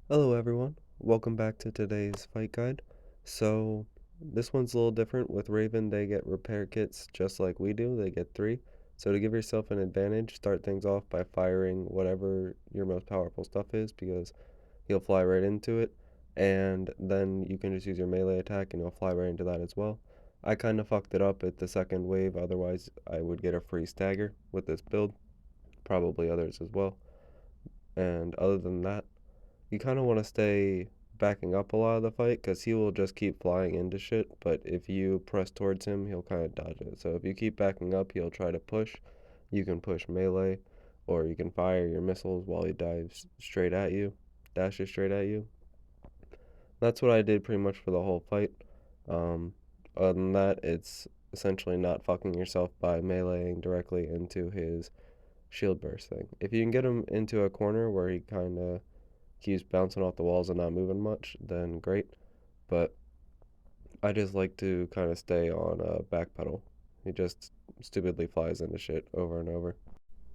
Hello everyone, welcome back to today's fight guide. So this one's a little different. With Raven, they get repair kits just like we do, they get 3. So to give yourself an advantage, start things off by firing whatever your most powerful stuff is, because he'll fly right into it, and then you can just use your melee attack and he'll fly right into that as well. I kind of fucked it up at the second wave, otherwise I would get a free stagger with this build, probably others as well. And other than that, you kind of want to stay backing up a lot of the fight because he will just keep flying into shit. But if you press towards him, he'll kind of dodge it. So if you keep backing up, he'll try to push. You can push melee, or you can fire your missiles while he dives straight at you, dashes straight at you. That's what I did pretty much for the whole fight. Um, Other than that, it's essentially not fucking yourself by meleeing directly into his shield burst thing. If you can get him into a corner where he kind of keeps bouncing off the walls and not moving much, then great. But I just like to kind of stay on a back pedal. He just stupidly flies into shit over and over.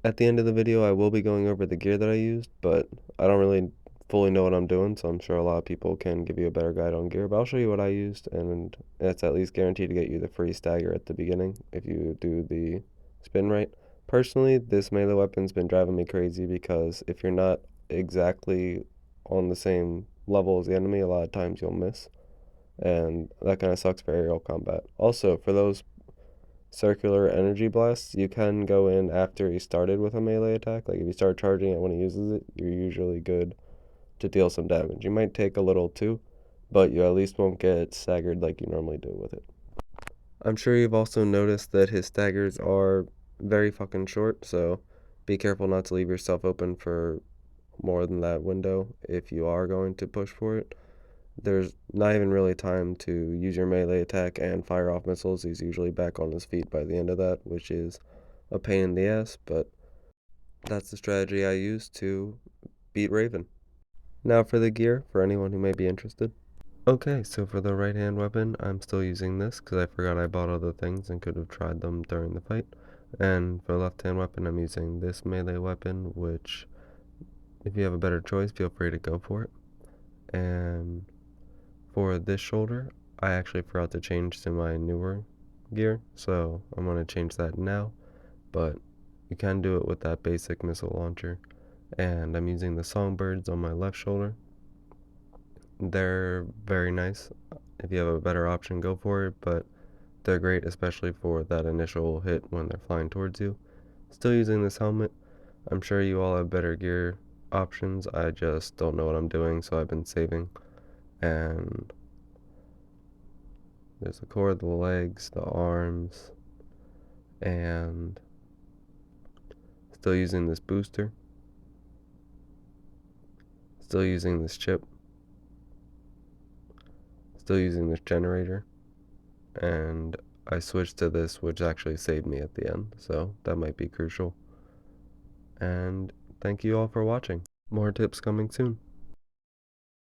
At the end of the video, I will be going over the gear that I used, but I don't really fully know what I'm doing, so I'm sure a lot of people can give you a better guide on gear. But I'll show you what I used, and it's at least guaranteed to get you the free stagger at the beginning if you do the spin right. Personally, this melee weapon's been driving me crazy because if you're not exactly on the same level as the enemy, a lot of times you'll miss, and that kind of sucks for aerial combat. Also, for those circular energy blasts, you can go in after he started with a melee attack. Like if you start charging it when he uses it, you're usually good to deal some damage. You might take a little too, but you at least won't get staggered like you normally do with it. I'm sure you've also noticed that his staggers are very fucking short, so be careful not to leave yourself open for more than that window if you are going to push for it. There's not even really time to use your melee attack and fire off missiles. He's usually back on his feet by the end of that, which is a pain in the ass, but that's the strategy I use to beat Raven. Now for the gear, for anyone who may be interested. Okay, so for the right hand weapon, I'm still using this because I forgot I bought other things and could have tried them during the fight. And for the left hand weapon, I'm using this melee weapon, which, if you have a better choice, feel free to go for it. And for this shoulder, I actually forgot to change to my newer gear, so I'm going to change that now, but you can do it with that basic missile launcher. And I'm using the Songbirds on my left shoulder. They're very nice. If you have a better option, go for it, but they're great, especially for that initial hit when they're flying towards you. Still using this helmet. I'm sure you all have better gear options. I just don't know what I'm doing, so I've been saving. And there's the core, the legs, the arms, and still using this booster. Still using this chip. Still using this generator. And I switched to this, which actually saved me at the end, so that might be crucial. And thank you all for watching. More tips coming soon.